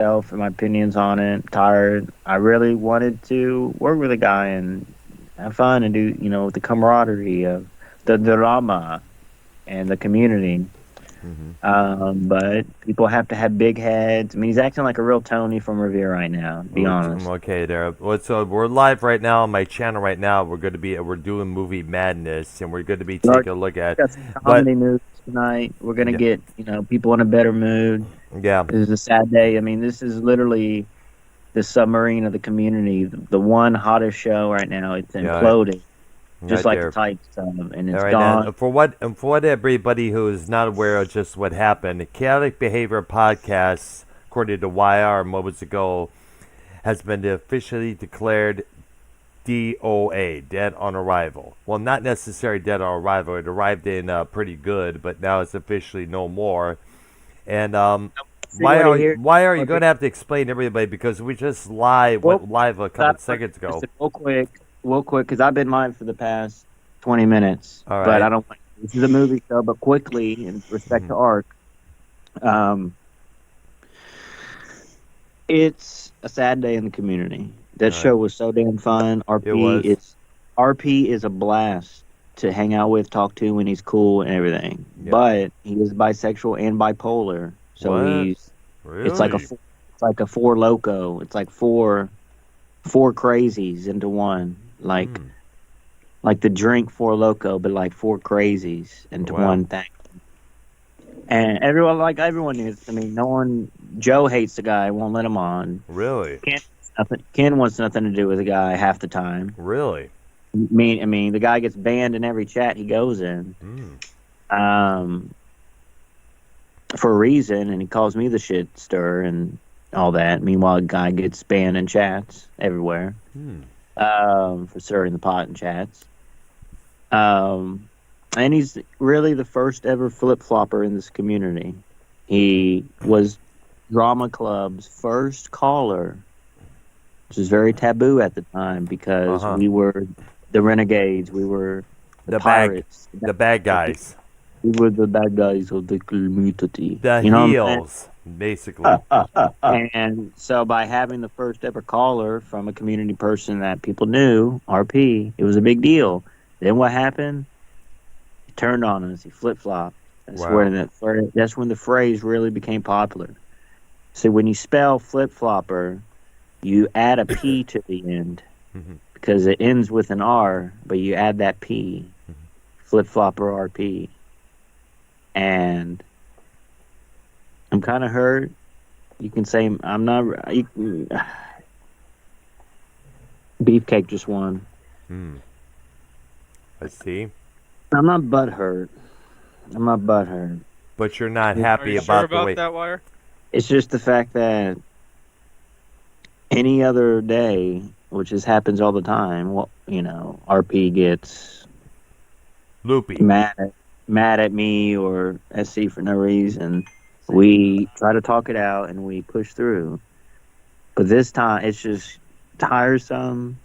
myself and my opinions on it. Tired. I really wanted to work with a guy and have fun and do, the camaraderie of the drama and the community. Hmm. But people have to have big heads. I mean, he's acting like a real Tony from Revere right now, to be honest. Okay, there. Well, so we're live right now on my channel right now. We're doing movie madness, and we're going to be We already taking a look at. got some But comedy news tonight. We're gonna yeah, get, people in a better mood. yeah, This is a sad day. I mean, this is literally the submarine of the community, the one hottest show right now. It's yeah, imploding, just right like the there. Titan stuff, and All it's right, gone. and for what everybody who is not aware of just what happened, the Chaotic Behavior Podcast, according to YR moments ago, has been officially declared DOA, dead on arrival. Well, not necessarily dead on arrival. It arrived in pretty good, but now it's officially no more. And See why what I are hear. why are you Okay. going to have to explain to everybody because we just live Well, went live a couple stop. seconds ago. Listen, real quick, because I've been live for the past 20 minutes, All but I right. don't. This is a movie show, but quickly, in respect Mm-hmm. to Ark, um, it's a sad day in the community. That All right. show was so damn fun. It was. RP is a blast to hang out with, talk to when he's cool and everything. Yep. But he is bisexual and bipolar, so What? it's like Really? it's like a four loco. It's like four crazies into one. Hmm. Like the drink four loco, but like four crazies into Wow. one thing. And everyone is. I mean, no one. Joe hates the guy. Won't let him on. Really? Ken wants nothing to do with the guy half the time. Really? I mean, the guy gets banned in every chat he goes in, Hmm. um, for a reason, and he calls me the shit stir and all that. Meanwhile, the guy gets banned in chats everywhere, Hmm. for stirring the pot in chats. Um, and he's really the first ever flip flopper in this community. He was Drama Club's first caller, which was very taboo at the time Uh because huh. we were the renegades, we were the The pirates, the bad guys, we were the bad guys of the community. the You know what I'm heels, basically. saying? And so by having the first ever caller from a community person that people knew, RP, it was a big deal. Then what happened? He turned on us. He flip flopped. Wow. That's when the phrase really became popular. So when you spell flip flopper, you add a P to the end Hmm. because it ends with an R, but you add that P, flip flopper RP. And I'm kind of hurt. You can say I'm not. Beefcake just won. Hmm. I see. I'm not butthurt. I'm not butthurt. But you're not Are happy you sure about the about way. that, Wire? It's just the fact that any other day, which just happens all the time, well, RP gets Loopy. mad at me or SC for no reason. We try to talk it out and we push through. But this time, it's just tiresome.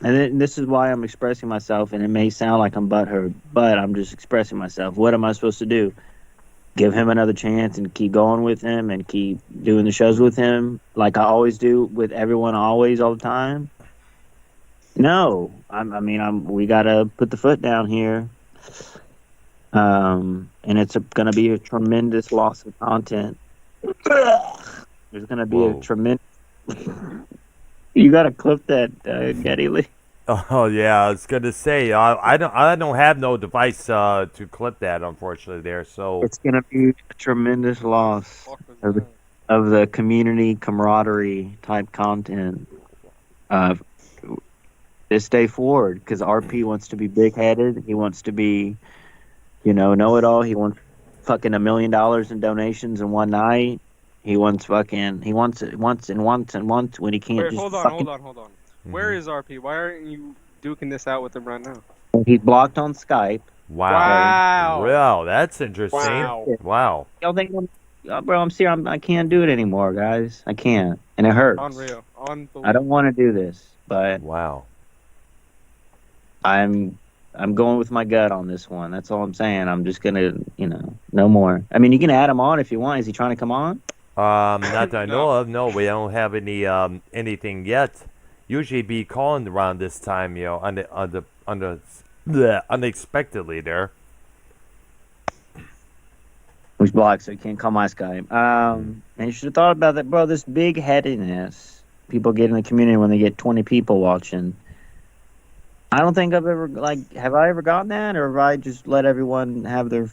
And this is why I'm expressing myself, and it may sound like I'm butthurt, but I'm just expressing myself. What am I supposed to do? Give him another chance and keep going with him and keep doing the shows with him like I always do with everyone, always, all the time? No, I mean, we gotta put the foot down here. And it's gonna be a tremendous loss of content. There's gonna be a Whoa. tremendous. You gotta clip that, Getty Lee. Oh yeah, I was gonna say I don't have no device to clip that unfortunately there. So It's gonna be a tremendous loss Fuck was of the, that? of the community camaraderie type content. Uh, this day forward, because RP wants to be big headed. He wants to be, know it all. He wants fucking $1 million in donations in one night. He wants when he can't Wait, just hold on, fucking. hold on, hold on. Where mhm. is RP? Why aren't you duking this out with him right now? He's blocked on Skype. Wow, Okay. Wow. wow, that's interesting. Wow. Wow, Y'all think bro? I'm serious. I can't do it anymore, guys. I can't, and it hurts. Unreal. I don't Unbelievable. want to do this, but wow. I'm I'm going with my gut on this one. That's all I'm saying. I'm just gonna, no more. I mean, you can add him on if you want. Is he trying to come on? Not that I know of. No, we don't have anything yet. Usually be calling around this time, unexpectedly there. Who's blocked, so you can't call my Skype. And you should have thought about that, bro. This big headedness people get in the community when they get 20 people watching. I don't think I've ever have I ever gotten that, or have I just let everyone have their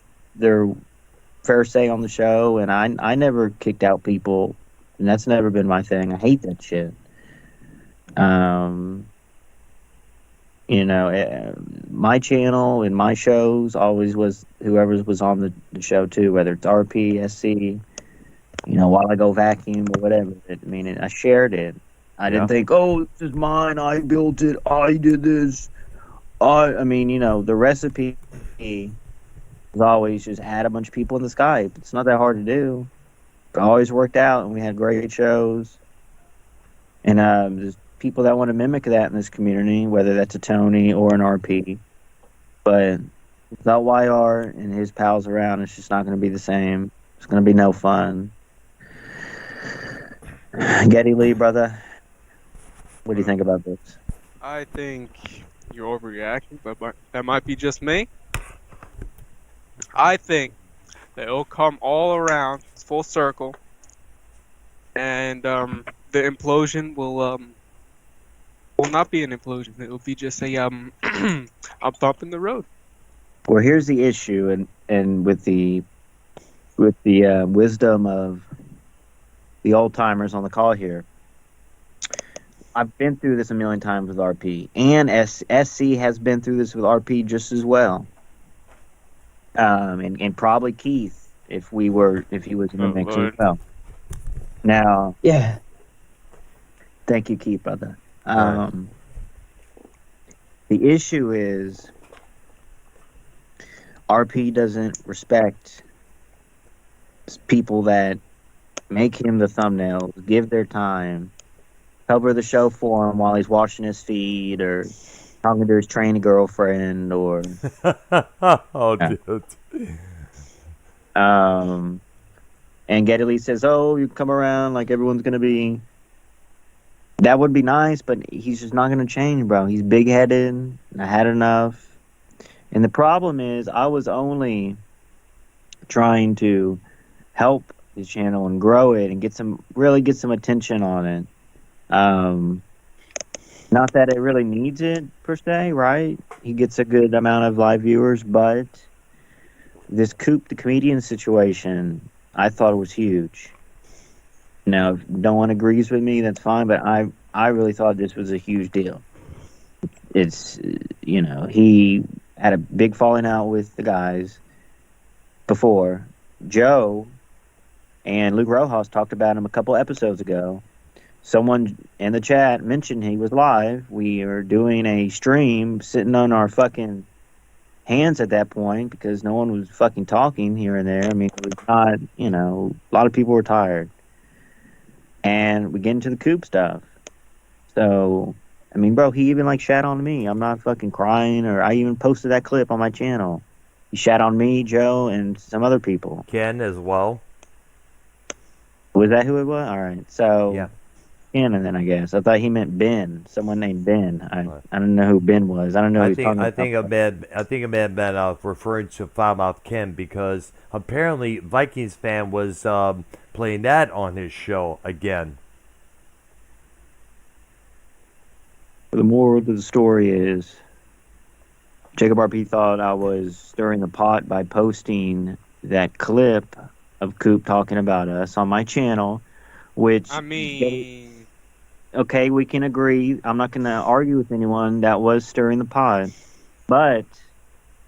fair say on the show? And I never kicked out people, and that's never been my thing. I hate that shit. Um, my channel and my shows always was whoever was on the show too, whether it's RP, SC, while I go vacuum or whatever. I shared it. I didn't think, oh, this is mine. I built it. I did this. The recipe was always just add a bunch of people in the Skype. It's not that hard to do. It always worked out, and we had great shows. And there's people that want to mimic that in this community, whether that's a Tony or an RP. But without YR and his pals around, it's just not going to be the same. It's going to be no fun. Getty Lee, brother, what do you think about this? I think you're overreacting, but that might be just me. I think that it'll come all around, full circle, and the implosion will not be an implosion. It will be just a a bump in the road. Well, here's the issue, and with the wisdom of the old timers on the call here, I've been through this a million times with RP, and SC has been through this with RP just as well. And probably Keith if he was in the mix as well. Now, yeah. Thank you, Keith, brother. Right. The issue is RP doesn't respect people that make him the thumbnails, give their time, cover the show for him while he's washing his feet or talking to his trainee girlfriend or Oh, dude. And Geddy Lee says, oh, you come around like everyone's gonna be. That would be nice, but he's just not gonna change, bro. He's big headed. I had enough. And the problem is I was only trying to help his channel and grow it and get some attention on it. Not that it really needs it per se, right? He gets a good amount of live viewers, but this Coop the comedian situation, I thought it was huge. Now, if no one agrees with me, that's fine, but I really thought this was a huge deal. It's, he had a big falling out with the guys before. Joe and Luke Rojas talked about him a couple episodes ago. Someone in the chat mentioned he was live. We are doing a stream, sitting on our fucking hands at that point because no one was fucking talking here and there. It was not, a lot of people were tired. And we get into the Coop stuff. So, bro, he even shat on me. I'm not fucking crying, or I even posted that clip on my channel. He shat on me, Joe, and some other people. Ken as well. Was that who it was? All right. So, yeah. Ken, and then I guess I thought he meant Ben. Someone named Ben. I don't know who Ben was. I don't know. I think a man been referring to Foulmouth Ken because apparently Vikings fan was playing that on his show again. The moral of the story is Jacob RP thought I was stirring the pot by posting that clip of Coop talking about us on my channel, which okay, we can agree. I'm not going to argue with anyone that was stirring the pot, but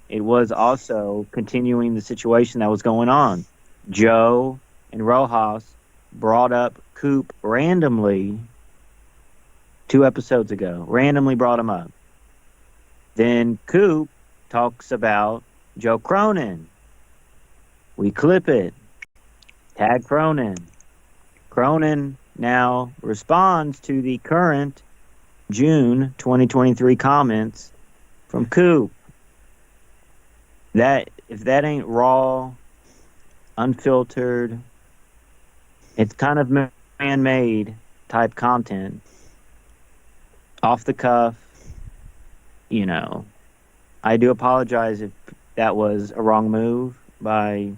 it was also continuing the situation that was going on. Joe and Rojas brought up Coop randomly 2 episodes ago. Randomly brought him up. Then Coop talks about Joe Cronin. We clip it. Tag Cronin. Cronin now responds to the current June 2023 comments from Coop. That if that ain't raw, unfiltered, It's kind of man-made type content, off the cuff. You know, I do apologize if that was a wrong move by.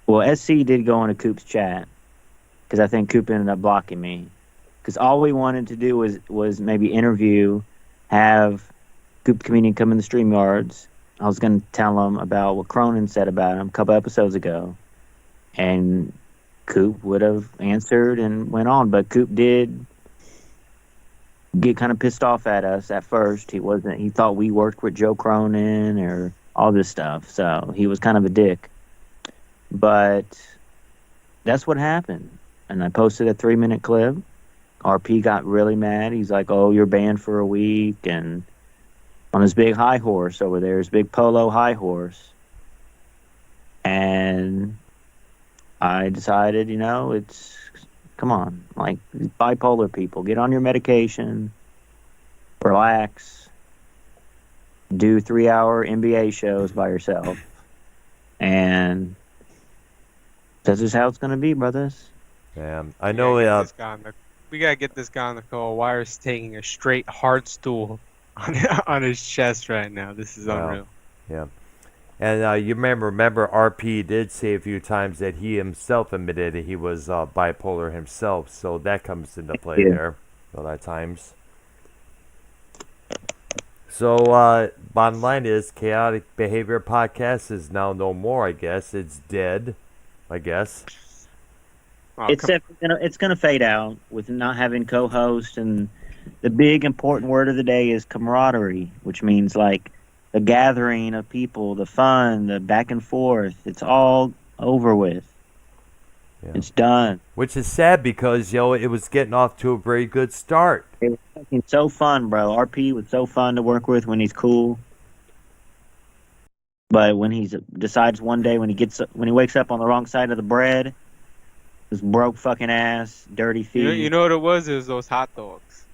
Well, SC did go into Coop's chat because I think Coop ended up blocking me. Because all we wanted to do was maybe interview, have Coop the comedian come in the StreamYards. I was going to tell him about what Cronin said about him a couple episodes ago, and Coop would have answered and went on. But Coop did get kind of pissed off at us at first. He thought we worked with Joe Cronin or all this stuff, so he was kind of a dick. But that's what happened. And I posted a 3-minute clip. RP got really mad. He's like, "Oh, you're banned for a week," and on his big high horse over there, his big polo high horse. And I decided, come on, like, bipolar people, get on your medication, relax, do 3-hour NBA shows by yourself, and that's just how it's going to be, brothers. Yeah, I know. We gotta get this guy on the call. Wire's taking a straight hard stool on his chest right now. This is unreal. Yeah. And you remember RP did say a few times that he himself admitted that he was bipolar himself, so that comes into play there a lot of times. So bottom line is Chaotic Behavior Podcast is now no more, I guess. It's dead, I guess. Oh, It's gonna fade out with not having co-host, and the big important word of the day is camaraderie, which means like the gathering of people, the fun, the back and forth. It's all over with. Yeah. It's done. Which is sad because it was getting off to a very good start. It was fucking so fun, bro. RP was so fun to work with when he's cool. But when he decides one day when he wakes up on the wrong side of the bread. This broke fucking ass, dirty feet. You know what it was? It was those hot dogs.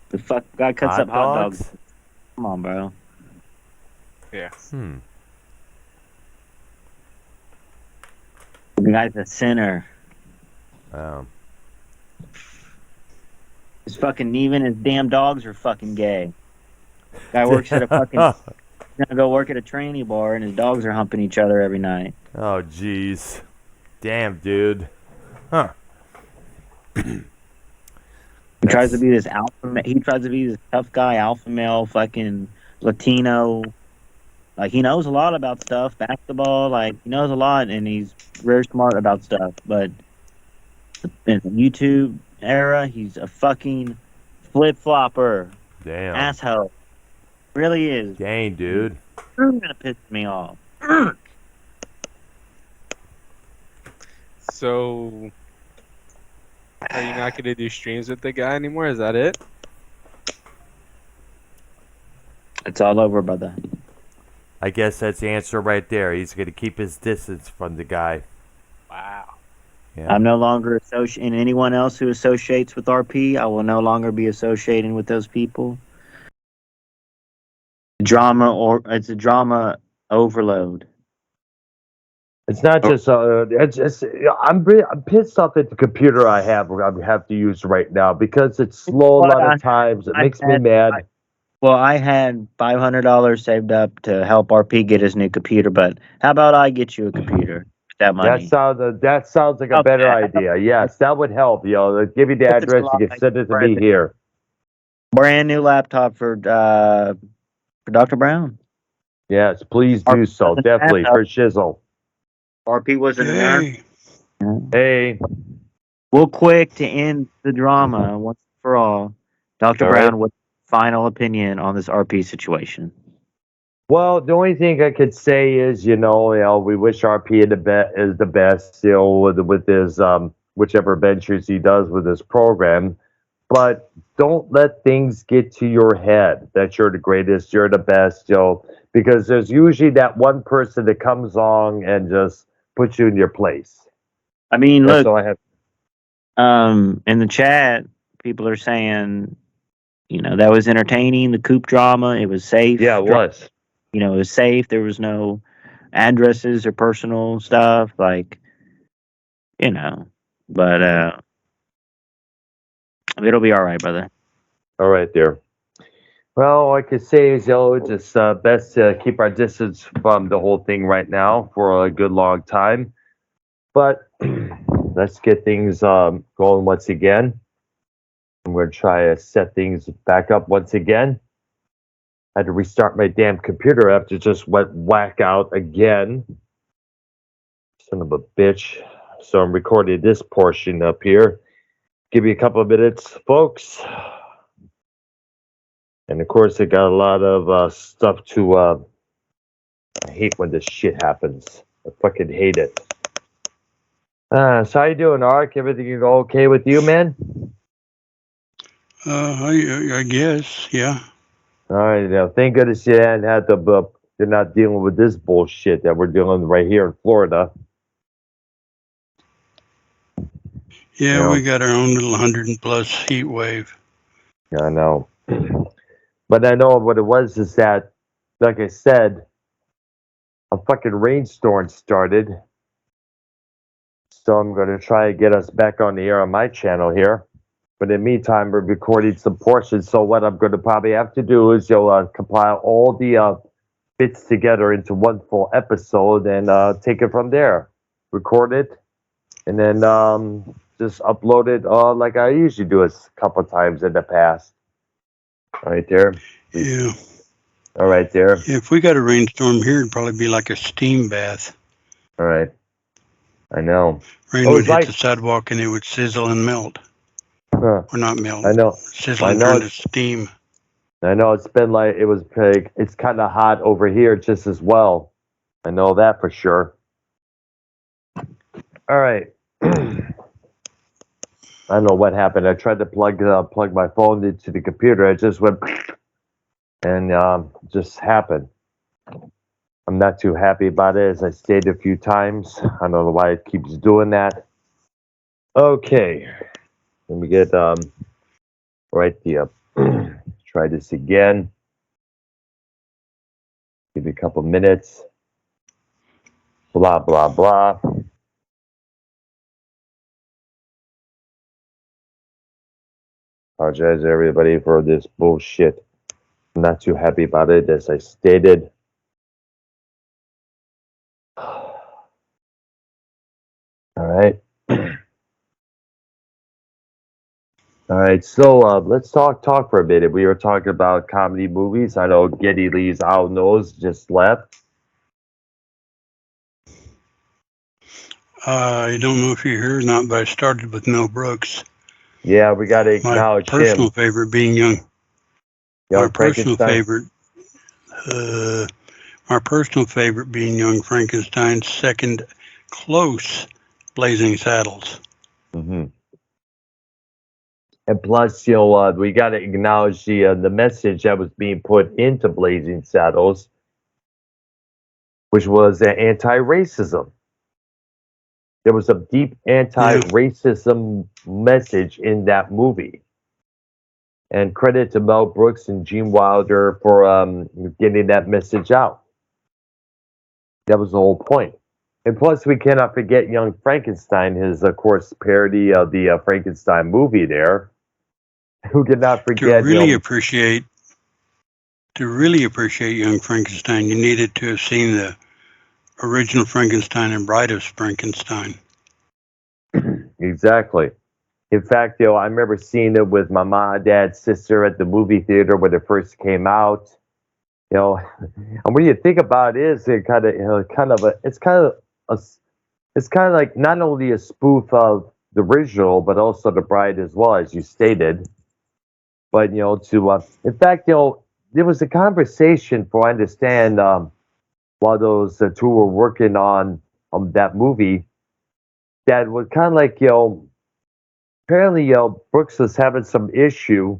The fuck guy cuts up hot dogs. Come on, bro. Yeah. The guy's a sinner. His fucking even his damn dogs are fucking gay. Guy works at a fucking. He's gonna go work at a tranny bar, and his dogs are humping each other every night. Oh, jeez. Damn, dude. Huh. He tries to be this alpha. He tries to be this tough guy, alpha male, fucking Latino. Like, he knows a lot about stuff, basketball. Like, he knows a lot, and he's very smart about stuff. But in the YouTube era, he's a fucking flip flopper. Damn. Asshole. Really is. Dang, dude. You're gonna piss me off. So, are you not gonna do streams with the guy anymore? Is that it? It's all over, brother. I guess that's the answer right there. He's going to keep his distance from the guy. Wow. Yeah. I'm no longer associating anyone else who associates with RP. I will no longer be associating with those people. It's a drama overload. It's not just. I'm pissed off at the computer I have to use right now because it's slow a lot of times. It makes me mad. I had $500 saved up to help RP get his new computer, but how about I get you a computer with that money? That sounds like a better idea. Yes, that would help. Give me the address. You can send it to me here. Brand new laptop for Dr. Brown. Yes, please do so. Definitely for Shizzle. RP wasn't there. Hey. Real quick to end the drama once and for all. Dr. Brown, what's your final opinion on this RP situation? Well, the only thing I could say is, we wish RP is the best, with his whichever ventures he does with his program. But don't let things get to your head that you're the greatest, you're the best, because there's usually that one person that comes along and just puts you in your place. I mean, look, in the chat, people are saying, that was entertaining, the Coop drama, it was safe. Yeah, it was. It was safe. There was no addresses or personal stuff. Like, you know. But it'll be all right, brother. All right, there. Well, all I could say is, just best to keep our distance from the whole thing right now for a good long time. But let's get things going once again. I'm going to try to set things back up once again. I had to restart my damn computer after it just went whack out again. Son of a bitch. So I'm recording this portion up here. Give you a couple of minutes, folks. And of course, I got a lot of stuff to. I hate when this shit happens. I fucking hate it. So how you doing, Ark? Everything okay with you, man? I guess, yeah. All right, now thank goodness you hadn't had to. You're not dealing with this bullshit that we're dealing with right here in Florida. Yeah, Yeah. we got our own little 100+ heat wave. I know. But I know what it was is that, like I said, a fucking rainstorm started. So I'm going to try to get us back on the air on my channel here. But in the meantime, we're recording some portions. So what I'm going to probably have to do is compile all the bits together into one full episode and take it from there. Record it and then just upload it like I usually do a couple times in the past. Right there. Yeah. All right there. If we got a rainstorm here, it'd probably be like a steam bath. All right. I know. Rain would hit the sidewalk and it would sizzle and melt. Or not melt. I know. Sizzle and turn to steam. I know it's been like it's kind of hot over here just as well. I know that for sure. All right. I don't know what happened. I tried to plug my phone into the computer. It just went and just happened. I'm not too happy about it, as I stated a few times. I don't know why it keeps doing that. Okay, let me get right the try this again. Give you a couple minutes. Blah blah blah. Apologize everybody for this bullshit. I'm not too happy about it, as I stated. All right. All right, so let's talk for a minute. We were talking about comedy movies. I know Geddy Lee's Owl Nose just left. I don't know if you hear or not, but I started with Mel Brooks. Yeah, we got to acknowledge my personal him. Favorite being young. Young my personal Frankenstein. favorite. My personal favorite being Young Frankenstein. Second, close, Blazing Saddles. Mm-hmm. And plus, we got to acknowledge the message that was being put into Blazing Saddles, which was anti-racism. There was a deep anti-racism message in that movie. And credit to Mel Brooks and Gene Wilder for getting that message out. That was the whole point. And plus, we cannot forget Young Frankenstein, his, of course, parody of the Frankenstein movie there. Who did not forget? To really appreciate Young Frankenstein, you needed to have seen the original Frankenstein and Bride of Frankenstein. Exactly. In fact, I remember seeing it with my mom, dad, sister at the movie theater when it first came out. And when you think about it, it's kind of like not only a spoof of the original, but also the Bride as well, as you stated. But in fact, there was a conversation, for I understand, while those two were working on that movie, that was kind of like apparently Brooks was having some issue,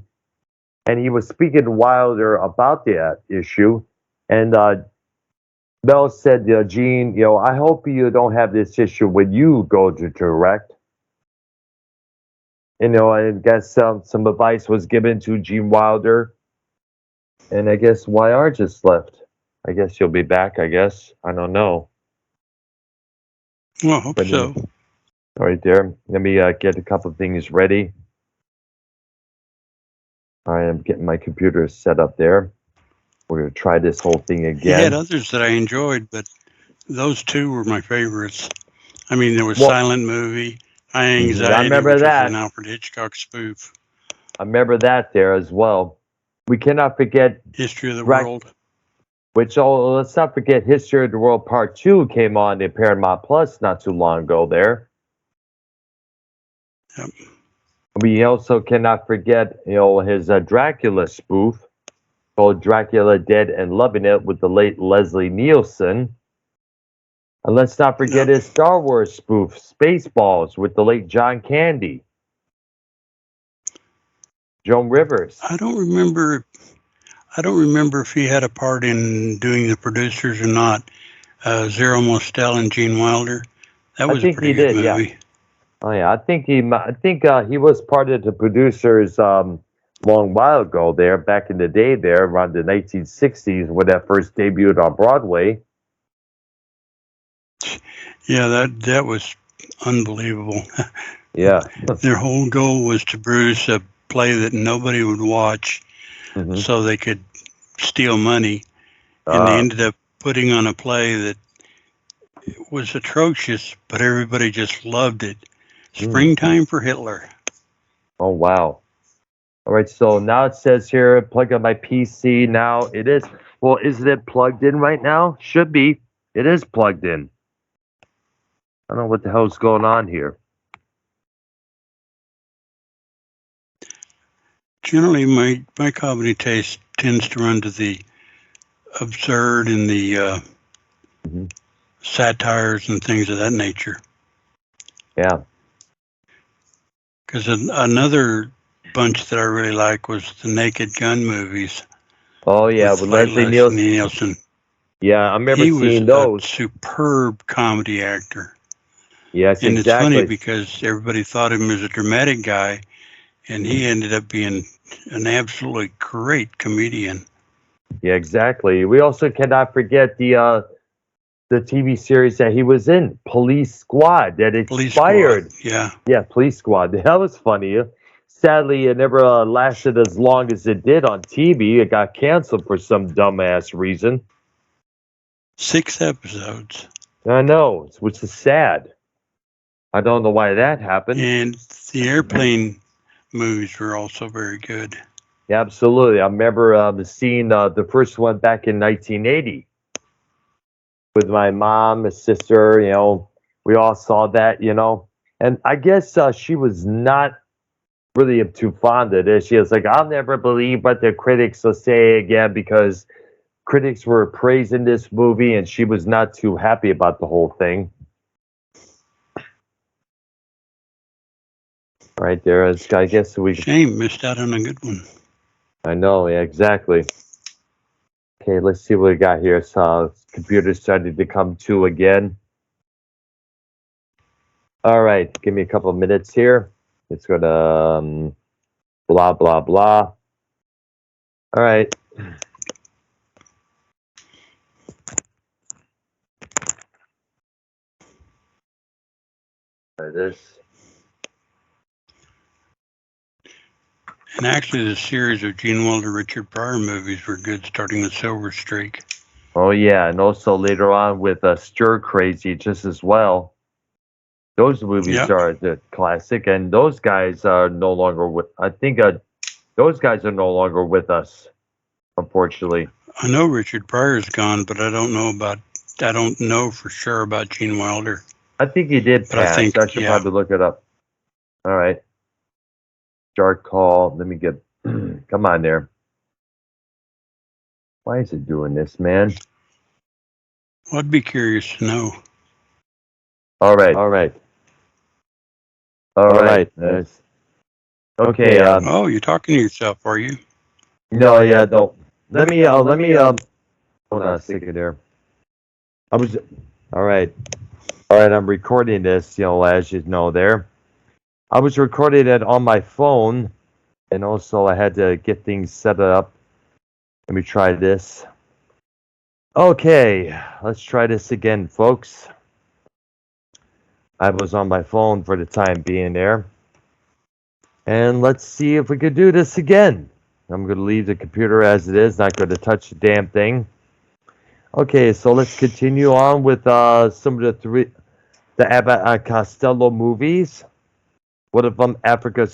and he was speaking to Wilder about that issue, and Mel said, Gene, I hope you don't have this issue when you go to direct. I guess some advice was given to Gene Wilder, and I guess YR just left. I guess he'll be back, I guess. I don't know. Well, I hope so. All right, there. Let me get a couple of things ready. I am getting my computer set up there. We're going to try this whole thing He had again. others that I enjoyed, but those two were my favorites. I mean, there was Well, Silent Movie, High I Anxiety, remember which was an that. Alfred Hitchcock spoof, I remember that there as well. We cannot forget, History of the Drac- World. let's not forget History of the World Part 2 came on in Paramount Plus not too long ago there. Yep. We also cannot forget, his Dracula spoof called Dracula Dead and Loving It with the late Leslie Nielsen. And let's not forget Yep. his Star Wars spoof, Spaceballs, with the late John Candy, Joan Rivers. I don't remember if he had a part in doing the producers or not. Zero Mostel and Gene Wilder. That I was a think pretty he good did, yeah. movie. Oh yeah, I think he was part of the producers long while ago there, back in the day there, around the 1960s when that first debuted on Broadway. Yeah, that was unbelievable. Yeah. Their whole goal was to produce a play that nobody would watch Mhm. so they could steal money. And they ended up putting on a play that was atrocious, but everybody just loved it. Springtime for Hitler. Oh wow. All right, so now it says here, plug up my PC now. It is, well, isn't it plugged in right now? Should be. It is plugged in. I don't know what the hell's going on here. Generally, my comedy taste tends to run to the absurd and the Mhm. satires and things of that nature. Yeah. Because another bunch that I really like was the Naked Gun movies Oh yeah, with with Leslie Nielsen. Nielsen. Yeah, I remember He was seeing a those. superb comedy actor. Yes, And it's funny exactly. because everybody thought him as a dramatic guy, and he ended up being an absolutely great comedian. Yeah, exactly. We also cannot forget the TV series that he was in, Police Squad, that Police Squad, expired. yeah. Yeah, Police Squad. That was funny. Sadly, it never lasted as long as it did on TV. It got canceled for some dumbass reason. 6 episodes. I know, which is sad. I don't know why that happened. And the airplane movies were also very good. Yeah, absolutely. I remember seeing the first one back in 1980 with my mom, my sister. We all saw that. And I guess she was not really too fond of this. She was like, I'll never believe what the critics will say again, because critics were praising this movie and she was not too happy about the whole thing. Right there. I guess we. Shame, missed out on a good one. I know, yeah, exactly. Okay, let's see what we got here. So, computer started to come to again. All right, give me a couple of minutes here. It's gonna blah blah blah. All right. There it is. And actually, the series of Gene Wilder, Richard Pryor movies were good, starting with Silver Streak. Oh yeah, and also later on with Stir Crazy just as well. Those movies Yeah. are the classic, and those guys are no longer with. I think those guys are no longer with us, unfortunately. I know Richard Pryor's gone, but I don't know for sure about Gene Wilder. I think he did But I pass. think, I should yeah. probably look it up. All right. Start call. Let me get. Come on there. Why is it doing this, man? Well, I'd be curious to know. All right. All right. All right. Okay. Oh, you're talking to yourself, are you? No. Yeah. Don't. Let me. Hold on a second there. I was. All right. All right. I'm recording this. As you know, there. I was recording it on my phone, and also I had to get things set up. Let me try this. Okay, let's try this again, folks. I was on my phone for the time being there. And let's see if we could do this again. I'm going to leave the computer as it is, not going to touch the damn thing. Okay, so let's continue on with some of the Abbott and Costello movies. One of them, Africa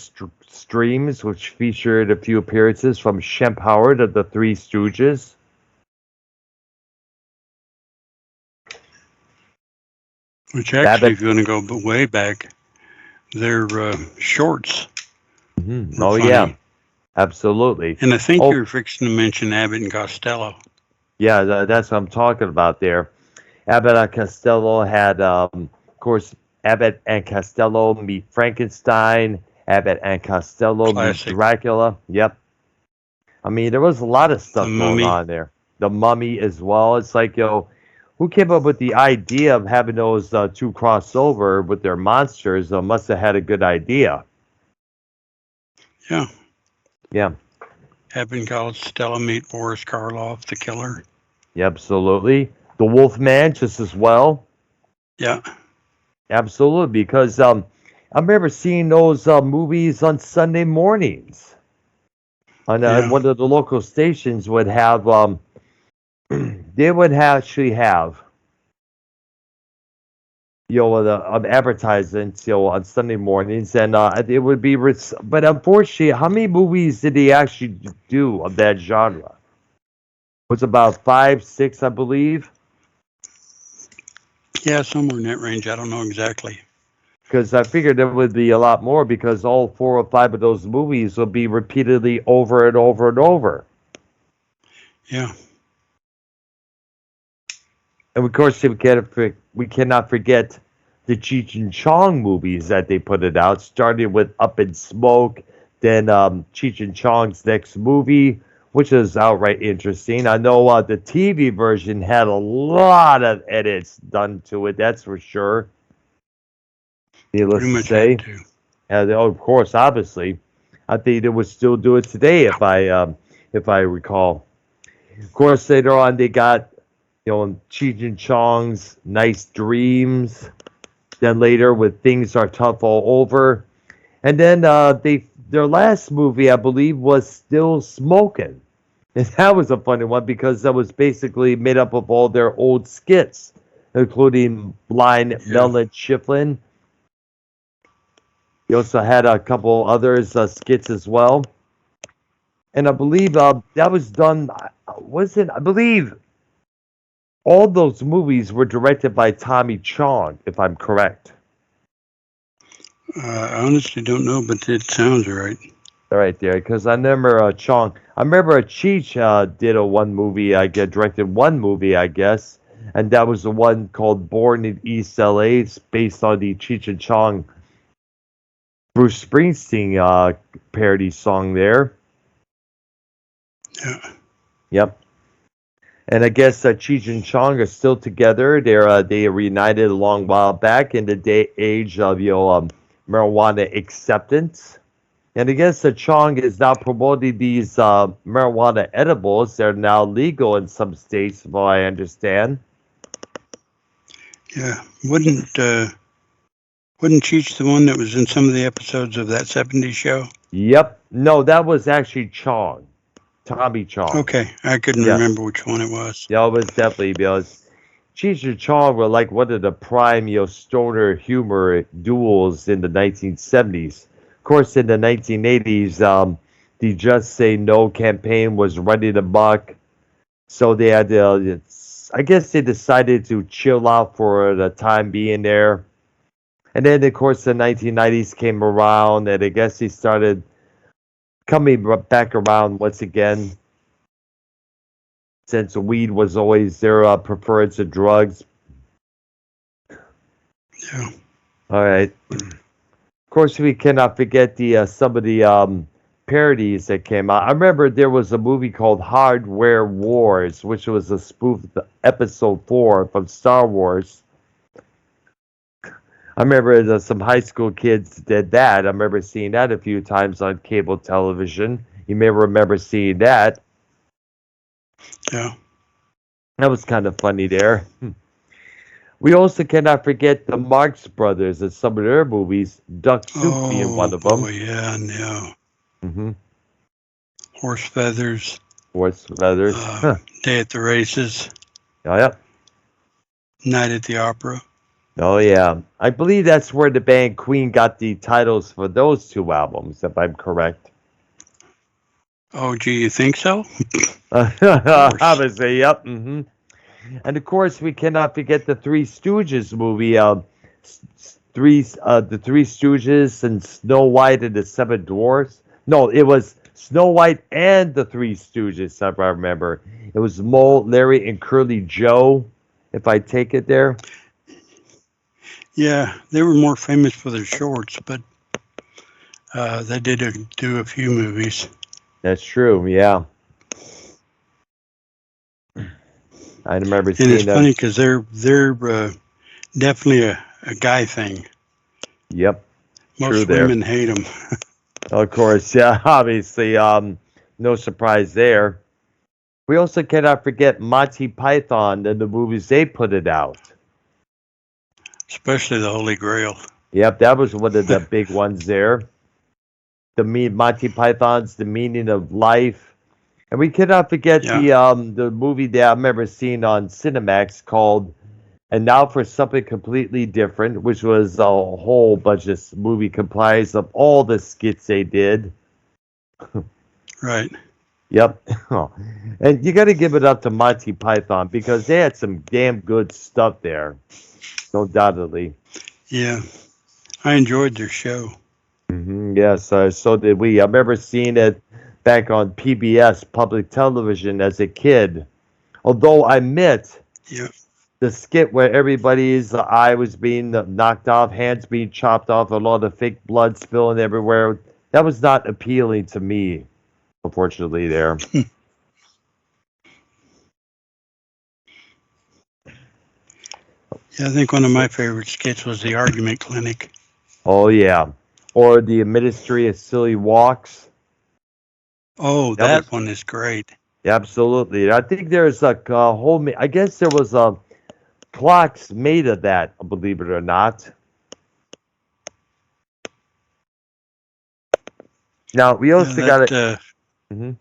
Streams, which featured a few appearances from Shemp Howard of the Three Stooges. Which actually, if you want to go way back, their shorts Mm-hmm. were Oh, funny. yeah, absolutely. And I think you were fixing to mention Abbott and Costello. Yeah, that's what I'm talking about there. Abbott and Costello had, of course, Abbott and Costello meet Frankenstein, Abbott and Costello Classic. meet Dracula. Yep. I mean, there was a lot of stuff going on there. The Mummy as well. It's like, who came up with the idea of having those two cross over with their monsters? Must have had a good idea. Yeah. Yeah. Abbott and Costello meet Boris Karloff, the killer. Yeah, absolutely. The Wolfman just as well. Yeah. Absolutely, because I remember seeing those movies on Sunday mornings. On one of the local stations would have, they would actually have, the advertisements, on Sunday mornings, and it would be. But unfortunately, how many movies did he actually do of that genre? It was about 5, 6, I believe. Yeah, somewhere in that range. I don't know exactly. Because I figured there would be a lot more because all 4 or 5 of those movies will be repeatedly over and over and over. Yeah. And of course, we cannot forget the Cheech and Chong movies that they put it out, starting with Up in Smoke, then Cheech and Chong's next movie, which is outright interesting. I know the TV version had a lot of edits done to it, that's for sure. Needless to say. Of course, obviously. I think they would still do it today if I recall. Of course, later on they got Cheech and Chong's Nice Dreams. Then later with Things Are Tough All Over. And then their last movie, I believe, was Still Smoking. And that was a funny one because that was basically made up of all their old skits, including Blind Melon Shiflin. He also had a couple others skits as well. And I believe that was done, I believe all those movies were directed by Tommy Chong, if I'm correct. I honestly don't know, but it sounds right. Right there, because I remember Cheech did directed one movie, I guess, and that was the one called Born in East LA. It's based on the Cheech and Chong Bruce Springsteen parody song there. Yeah. Yep. And I guess Cheech and Chong are still together. They reunited a long while back in the age of marijuana acceptance. And I guess Chong is now promoting these marijuana edibles. They're now legal in some states, from what I understand. Yeah. Wouldn't Cheech the one that was in some of the episodes of That 70s Show? Yep. No, that was actually Chong. Tommy Chong. Okay. I couldn't remember which one it was. Yeah, it was definitely because Cheech and Chong were like one of the prime, stoner humor duels in the 1970s. Of course, in the 1980s, the Just Say No campaign was running amok. So they had to, I guess they decided to chill out for the time being there. And then, of course, the 1990s came around, and I guess he started coming back around once again. Since weed was always their preference of drugs. Yeah. All right. Of course, we cannot forget some of the parodies that came out. I remember there was a movie called Hardware Wars, which was a spoof of Episode 4 from Star Wars. I remember some high school kids did that. I remember seeing that a few times on cable television. You may remember seeing that. Yeah. That was kind of funny there. We also cannot forget the Marx Brothers and some of their movies, Duck Soup being Oh one of boy, them. yeah, no. Mm-hmm. Horse feathers, Horse Feathers. uh, Huh. Day at the Races, Oh, yeah. Night at the Opera. Oh, yeah. I believe that's where the band Queen got the titles for those two albums, if I'm correct. Oh, gee, you think so? Of course. Obviously, yep. Mm-hmm. And of course, we cannot forget the Three Stooges movie. The Three Stooges and Snow White and the Seven Dwarfs. No, it was Snow White and the Three Stooges, if I remember. It was Mole, Larry, and Curly Joe, if I take it there. Yeah, they were more famous for their shorts, but they did do a few movies. That's true, yeah. I remember And it's seeing them. funny because they're definitely a guy thing. Yep, true Most there. women hate them. Of course, yeah, obviously, no surprise there. We also cannot forget Monty Python and the movies they put it out. Especially the Holy Grail. Yep, that was one of the big ones there. Monty Python's The Meaning of Life. And we cannot forget Yeah. the movie that I remember seeing on Cinemax called And Now for Something Completely Different, which was a whole bunch of movie comprised of all the skits they did. Right. Yep. And you got to give it up to Monty Python because they had some damn good stuff there. Undoubtedly. Yeah. I enjoyed their show. Yes, so did we. I remember seeing it back on PBS, public television, as a kid. Although I admit Yeah. the skit where everybody's eye was being knocked off, hands being chopped off, a lot of fake blood spilling everywhere, that was not appealing to me, unfortunately, there. Yeah, I think one of my favorite skits was the Argument Clinic. Oh, yeah. Or the Ministry of Silly Walks. Oh, That that was one is great. absolutely. I think there's like a whole. I guess there was clocks made of that. Believe it or not. Now we Yeah, also got that. to. Hmm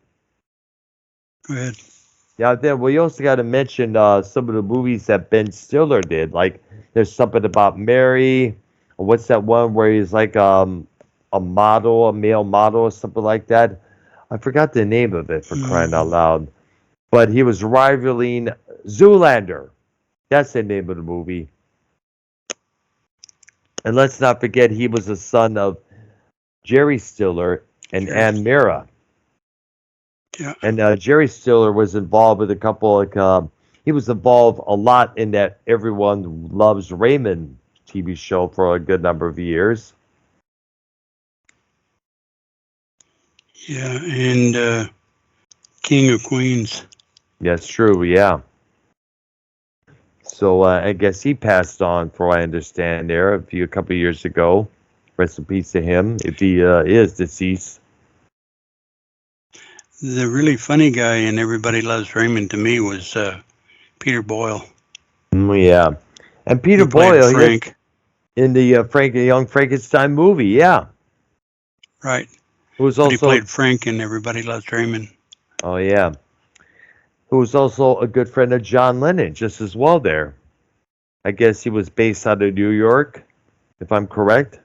Go ahead. Yeah, then we also got to mention some of the movies that Ben Stiller did. Like there's something about Mary. Or what's that one where he's like a model, a male model, or something like that. I forgot the name of it for crying out Mm, loud. But he was rivaling Zoolander. That's the name of the movie. And let's not forget he was the son of Jerry Stiller and Jerry. Ann Mira. Yeah. And Jerry Stiller was involved with a couple he was involved a lot in that Everyone Loves Raymond TV show for a good number of years. Yeah. And King of Queens. That's true, yeah. So I guess he passed on, for what I understand, there a couple of years ago. Rest in peace to him, if he is deceased. The really funny guy in Everybody Loves Raymond to me was Peter Boyle. Yeah. And Peter Who played Boyle, Frank. in the Young Frankenstein movie, yeah. Right. Who was But he also, played Frank in Everybody Loves Raymond. oh yeah, who was also a good friend of John Lennon, just as well there. I guess he was based out of New York, if I'm correct.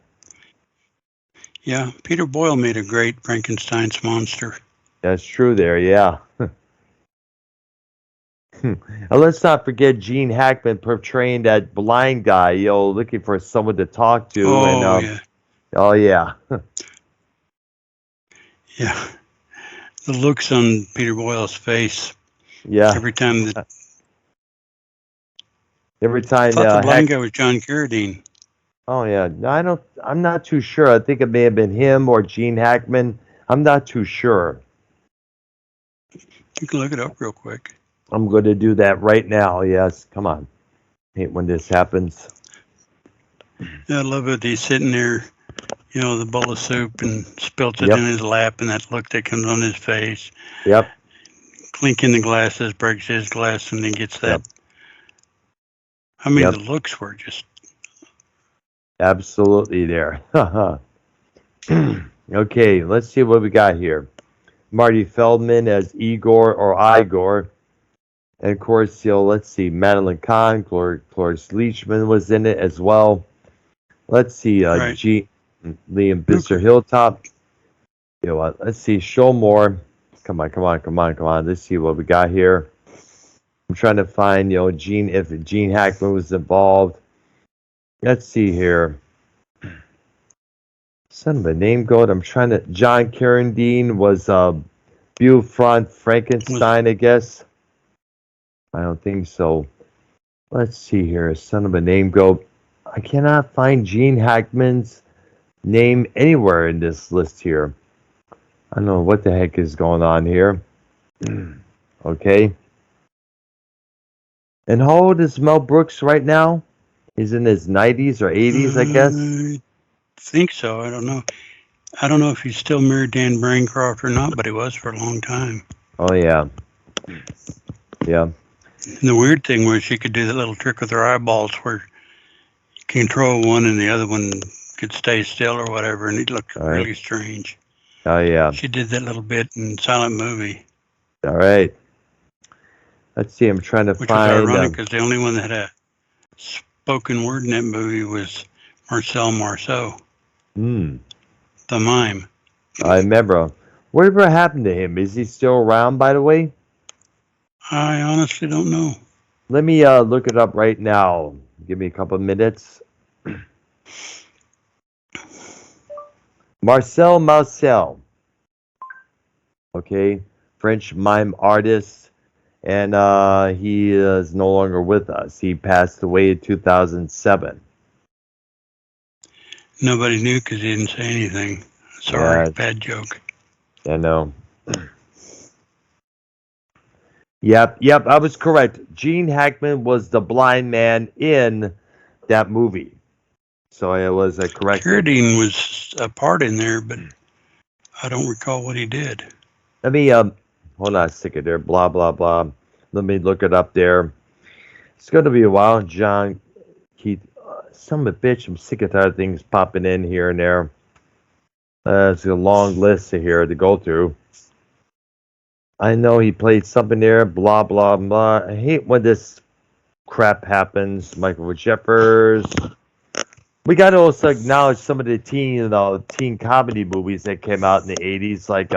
Yeah. Peter Boyle made a great Frankenstein's monster. That's true there, yeah. And let's not forget Gene Hackman portraying that blind guy, looking for someone to talk to. Oh, And yeah. oh yeah, Yeah. The looks on Peter Boyle's face yeah. every time that. Every I time thought the blind Hack. guy was John Carradine. Oh yeah, no, I don't. I'm not too sure. I think it may have been him or Gene Hackman. I'm not too sure. You can look it up real quick. I'm going to do that right now. Yes, come on. Hate when this happens. Yeah, I love it. He's sitting there, the bowl of soup and spills it Yep. in his lap, and that look that comes on his face. Yep. Clinking the glasses, breaks his glass, and then gets that. Yep. I mean, Yep. the looks were just Absolutely there. Okay, let's see what we got here. Marty Feldman as Igor or Igor. And of course, let's see, Madeline Kahn, Cloris Leachman was in it as well. Let's see, right. Liam Bisser Hilltop. You know what? Let's see, Showmore. Come on. Let's see what we got here. I'm trying to find, if Gene Hackman was involved. Let's see here. Son of a name goat. I'm trying to. John Carradine was Bufron Frankenstein, I guess. I don't think so. Let's see here. Son of a name goat. I cannot find Gene Hackman's name anywhere in this list here. I don't know what the heck is going on here. Okay. And how old is Mel Brooks right now? He's in his 90s or 80s, I guess. I think so. I don't know. I don't know if he's still married to Anne Bancroft or not, but he was for a long time. Oh, yeah. Yeah. And the weird thing was she could do that little trick with her eyeballs where you control one and the other one could stay still or whatever, and it looked really strange. Oh, yeah. She did that little bit in Silent Movie. All right. Let's see. I'm trying to Which find. was ironic because the only one that had a spoken word in that movie was Marcel Marceau, the mime. I remember. Whatever happened to him? Is he still around, by the way? I honestly don't know. Let me look it up right now. Give me a couple of minutes. Marcel. Okay. French mime artist. And he is no longer with us. He passed away in 2007. Nobody knew because he didn't say anything. Sorry, Yeah. bad joke. I know. Yep, I was correct. Gene Hackman was the blind man in that movie. So I was correct. Carradine was a part in there, but I don't recall what he did. Let me, hold on a second there. Blah, blah, blah. Let me look it up there. It's going to be a while. John Keith. Son of a bitch. I'm sick of tired things popping in here and there. It's a long list here to go through. I know he played something there. Blah, blah, blah. I hate when this crap happens. Michael Jeffers. We got to also acknowledge some of the teen comedy movies that came out in the 80s. Like,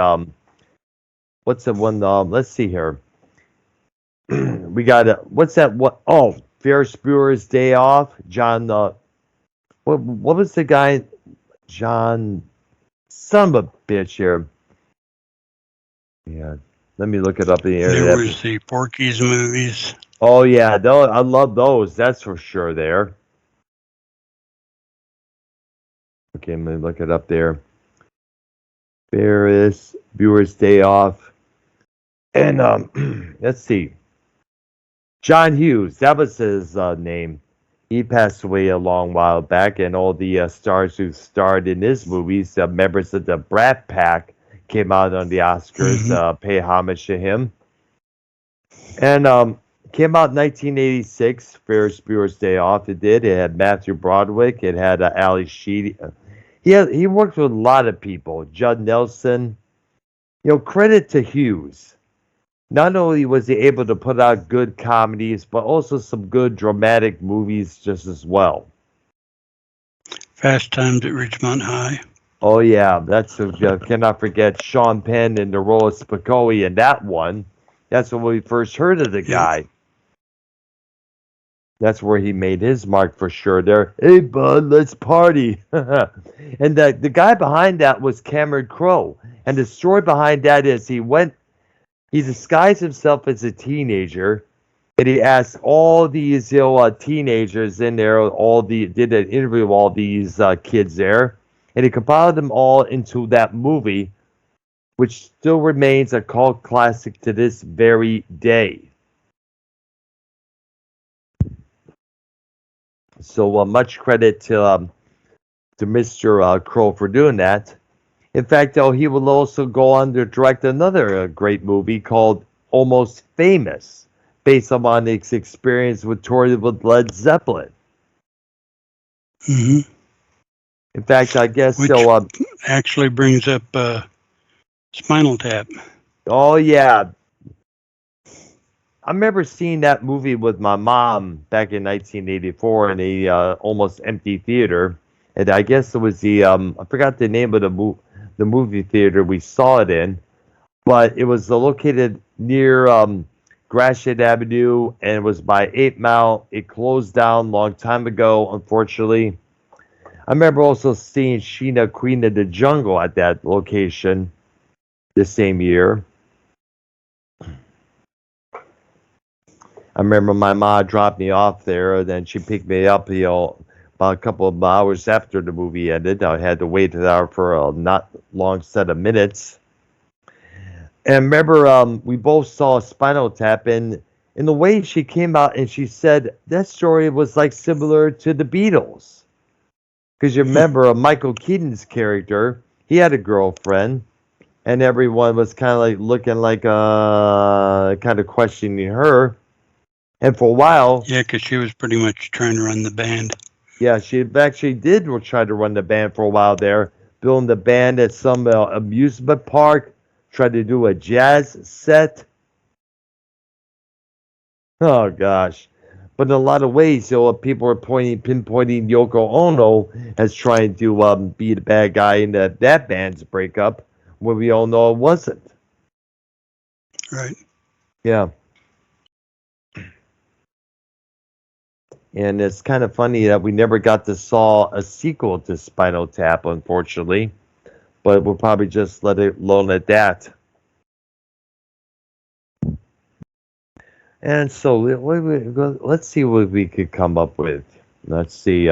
what's the one? Let's see here. We got what's that? What? Oh, Ferris Bueller's Day Off. John. What was the guy? John. Son of a bitch here. Yeah. Let me look it up in the internet. There was the Porky's movies. Oh yeah, I love those. That's for sure. There. Okay, I'm gonna look it up there. Ferris Bueller's Day Off, and let's see. John Hughes, that was his name. He passed away a long while back, and all the stars who starred in his movies, members of the Brat Pack, came out on the Oscars, pay homage to him. And came out in 1986, Ferris Bueller's Day Off. It did. It had Matthew Broderick. It had Ali Sheedy. He worked with a lot of people. Judd Nelson. Credit to Hughes. Not only was he able to put out good comedies, but also some good dramatic movies just as well. Fast Times at Ridgemont High. Oh, yeah. That's cannot forget Sean Penn in the role of Spicoli in that one. That's when we first heard of the guy. That's where he made his mark for sure there. Hey, bud, let's party. And the guy behind that was Cameron Crowe. And the story behind that is he disguised himself as a teenager, and he asked all these teenagers in there, did an interview with all these kids there, and he compiled them all into that movie, which still remains a cult classic to this very day. So much credit to Mr. Crowe for doing that. In fact, he will also go on to direct another great movie called Almost Famous, based on its experience with touring with Led Zeppelin. Hmm. In fact, I guess Which so. actually brings up Spinal Tap. Oh yeah, I remember seeing that movie with my mom back in 1984 in a almost empty theater, and I guess it was the I forgot the name of the movie theater we saw it in, but it was located near Gratiot Avenue, and it was by 8 Mile. It closed down a long time ago, unfortunately. I remember also seeing Sheena Queen of the Jungle at that location the same year. I remember my mom dropped me off there, and then she picked me up, about a couple of hours after the movie ended. I had to wait there for a not long set of minutes. And I remember we both saw Spinal Tap, and in the way she came out and she said that story was like similar to the Beatles. Because you remember Michael Keaton's character, he had a girlfriend, and everyone was kind of like looking like kind of questioning her. And for a while, Yeah, because she was pretty much trying to run the band. yeah, she actually did try to run the band for a while there, building the band at some amusement park, tried to do a jazz set. Oh gosh. But in a lot of ways, people are pinpointing Yoko Ono as trying to be the bad guy in that band's breakup, when we all know it wasn't. Right. Yeah. And it's kind of funny that we never got to saw a sequel to Spinal Tap, unfortunately. But we'll probably just let it alone at that. And so let's see what we could come up with. Let's see.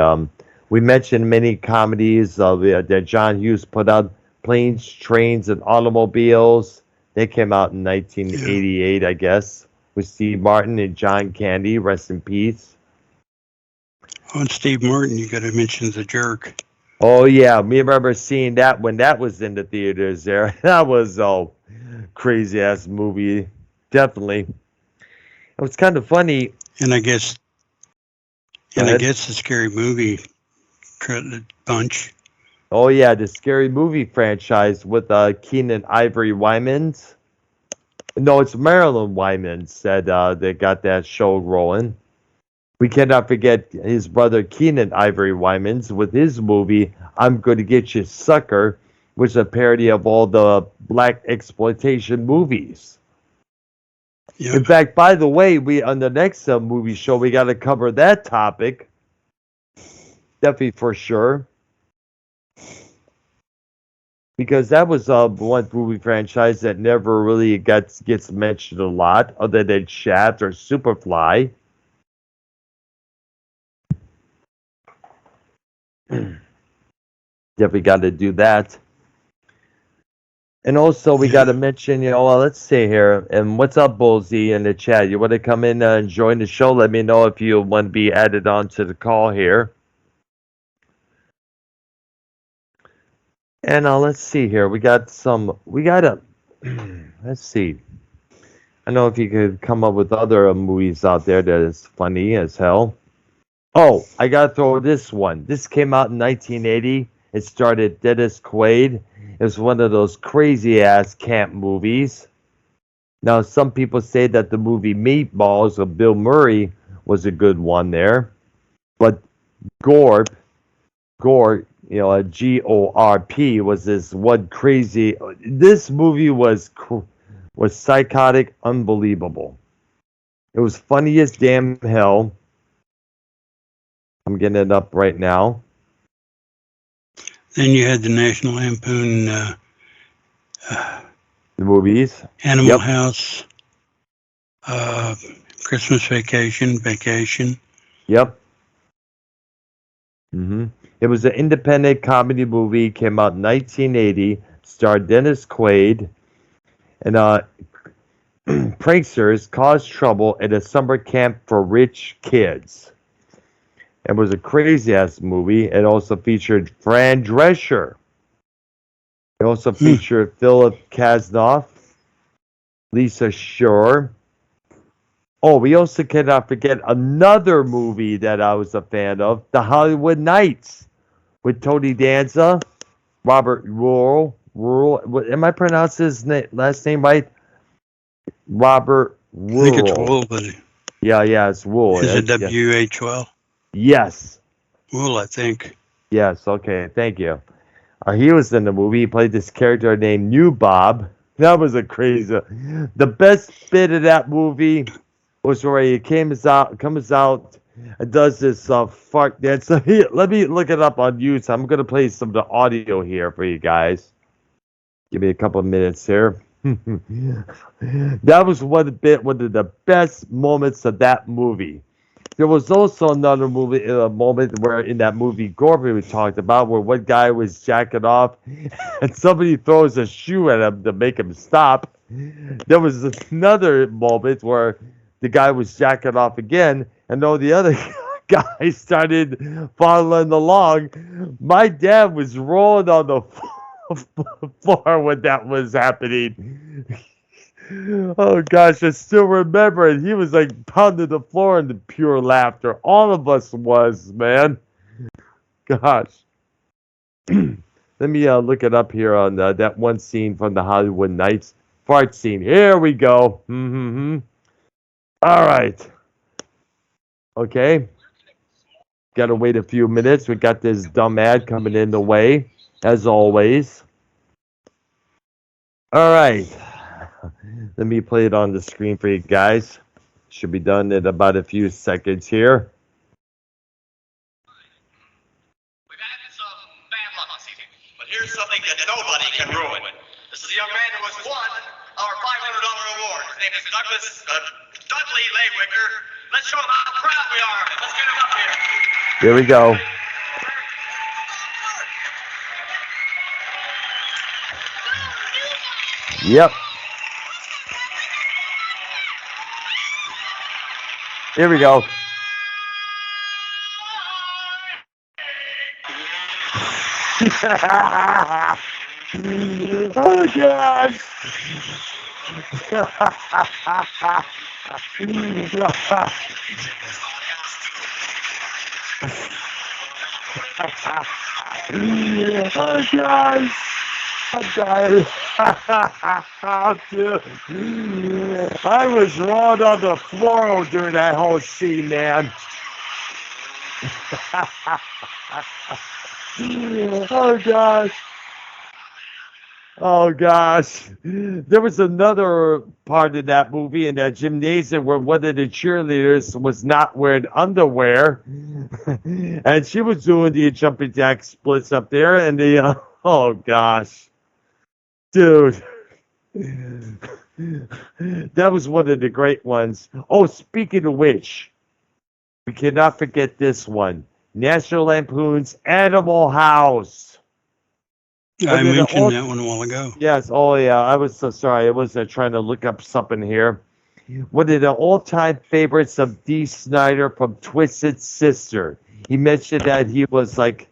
We mentioned many comedies that John Hughes put out: Planes, Trains, and Automobiles. They came out in Yeah. 1988, I guess, with Steve Martin and John Candy. Rest in peace. On Steve Martin, you got to mention The Jerk. Oh yeah, me remember seeing that when that was in the theaters. There, that was a crazy ass movie. Definitely, it was kind of funny. And I guess Go and I ahead. guess the Scary Movie bunch. Oh yeah, the Scary Movie franchise with Keenan Ivory Wymans. No, it's Marilyn Wymans that got that show rolling. We cannot forget his brother Keenan Ivory Wymans with his movie "I'm Gonna Get You, Sucker," which is a parody of all the black exploitation movies. Yep. In fact, by the way, we on the next movie show we got to cover that topic, definitely for sure, because that was one movie franchise that never really gets mentioned a lot, other than Shaft or Superfly. Definitely got to do that. And also, we got to mention, let's see here. And what's up, Bullsy, in the chat? You want to come in and join the show? Let me know if you want to be added on to the call here. And let's see here. We got a, let's see. I know if you could come up with other movies out there that is funny as hell. Oh, I got to throw this one. This came out in 1980. It started Dennis Quaid. It was one of those crazy ass camp movies. Now, some people say that the movie Meatballs of Bill Murray was a good one there, but Gorp, Gorp, was this one crazy. This movie was psychotic, unbelievable. It was funny as damn hell. I'm getting it up right now. Then you had the National Lampoon The movies. Animal Yep. House, Christmas Vacation. Yep. It was an independent comedy movie. Came out in 1980. Starred Dennis Quaid, and pranksters caused trouble at a summer camp for rich kids. It was a crazy ass movie. It also featured Fran Drescher. It also featured Philip Kasnoff, Lisa Shore, Oh, we also cannot forget another movie that I was a fan of, The Hollywood Knights, with Tony Danza, Robert Rural. Am I pronouncing his last name right? Robert I think it's Rural. wool, but Yeah, it's Rural. is it Yeah. WHL? Yes. Wool, I think. Yes, okay, thank you. He was in the movie. He played this character named New Bob. That was a crazy. The best bit of that movie was where he comes out and does this fart dance. So let me look it up on YouTube. I'm gonna play some of the audio here for you guys. Give me a couple of minutes here. That was one of the best moments of that movie. There was also another moment where in that movie Gorby we talked about, where one guy was jacking off, and somebody throws a shoe at him to make him stop. There was another moment where the guy was jacking off again, and though the other guy started following along, my dad was rolling on the floor when that was happening. Oh gosh, I still remember it. He was like pounding the floor in the pure laughter. All of us was, man. Gosh. Let me look it up here on that one scene from the Hollywood Knights. Fart scene. Here we go. All right. Okay. Gotta wait a few minutes. We got this dumb ad coming in the way, as always. All right. Let me play it on the screen for you guys. Should be done in about a few seconds here. We've had some bad luck this evening, but here's something that nobody can ruin. This is a young man who has won our $500 award. His name is Dudley Laywicker. Let's show him how proud we are of him. Let's get him up here. Here we go. Yep. Here we go. Oh gosh. Oh gosh. I'm dying. Dude. I was rolling on the floor during that whole scene, man. Oh gosh. Oh gosh. There was another part of that movie in that gymnasium where one of the cheerleaders was not wearing underwear. And she was doing the jumping jack splits up there and the oh gosh. Dude. That was one of the great ones. Oh, speaking of which, we cannot forget this one. National Lampoon's Animal House. I mentioned that one a while ago. Yes. Oh, yeah. I was so sorry. I was trying to look up something here. One of the all-time favorites of Dee Snider from Twisted Sister. He mentioned that he was like,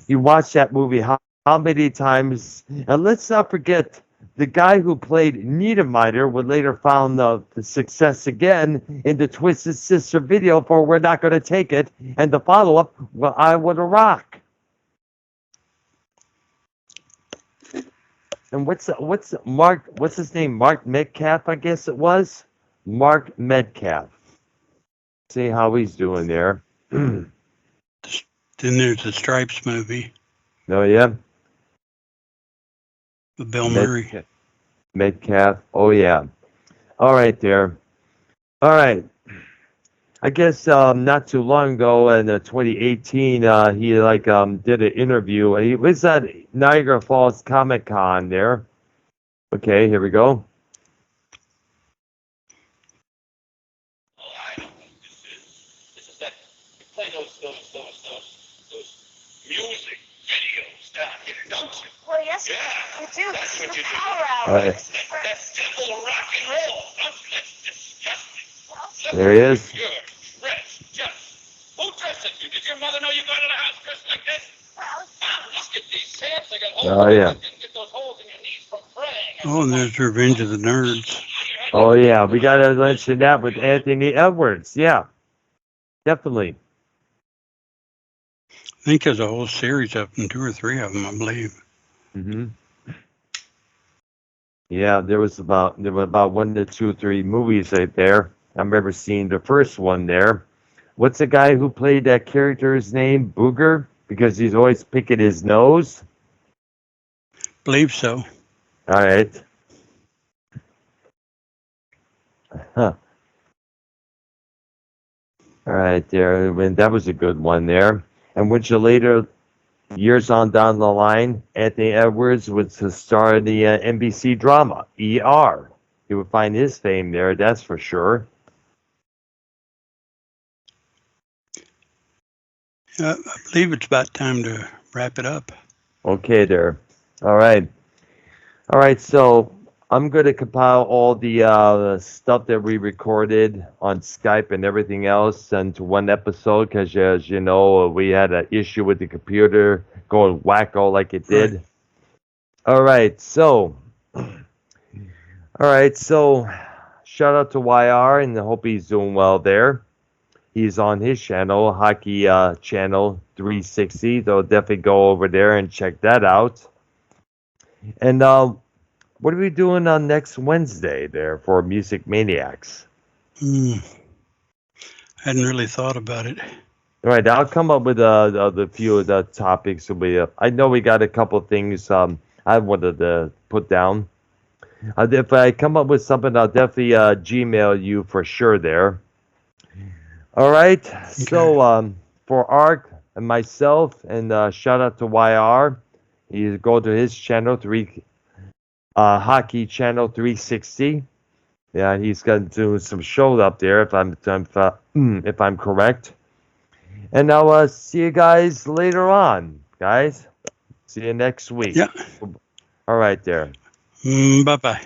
he watched that movie how many times. And let's not forget, the guy who played Niedermeyer would later found the success again in the Twisted Sister video for We're Not Gonna Take It, and the follow-up, Well, I Wanna Rock. And what's his name? Mark Metcalf, I guess it was? Mark Metcalf. See how he's doing there. Then there's the Stripes movie Oh, yeah? with Bill Murray. Metcalf. Oh, yeah. All right, there. All right. I guess not too long ago in 2018, he did an interview. He was at Niagara Falls Comic Con there. Okay, here we go. This is that. Play those music videos down here, don't you? Well, yes, Yeah. we do. That's what The you do. power All hour. right. That's simple rock and roll. That's disgusting. There he is. You're dressed just. Who dressed at you? Did your mother know you got in a house dressed like this? Well, Look at these pants. They got holes. Oh, yeah. You didn't get those holes in your knees from praying. Oh, and there's Revenge of the Nerds. Yeah. Oh yeah, we gotta mention that with Anthony Edwards. Yeah, definitely. I think there's a whole series of them, 2 or 3 of them, I believe. Hmm. Yeah, there were about 1 to 2, 3 movies right there. I remember seeing the first one there. What's the guy who played that character's name? Booger? Because he's always picking his nose. Believe so. All right. Huh. All right, there. I mean, that was a good one there. And which later, years on down the line, Anthony Edwards was the star of the NBC drama ER. He would find his fame there, that's for sure. I believe it's about time to wrap it up. Okay, there. All right. All right, so I'm going to compile all the stuff that we recorded on Skype and everything else into one episode because, as you know, we had an issue with the computer going wacko like it did. Right. All right, so shout out to YR and I hope he's doing well there. He's on his channel, Hockey Channel 360. So definitely go over there and check that out. And what are we doing on next Wednesday there for Music Maniacs? Hadn't really thought about it. All right, I'll come up with the few of the topics. I know we got a couple things I wanted to put down. If I come up with something, I'll definitely Gmail you for sure there. All right, so for Ark and myself, and shout out to YR. You go to his channel, Hockey Channel 360. Yeah, he's gonna do some shows up there if I'm correct. And I'll see you guys later on, guys. See you next week. Yeah. All right, there. Bye-bye.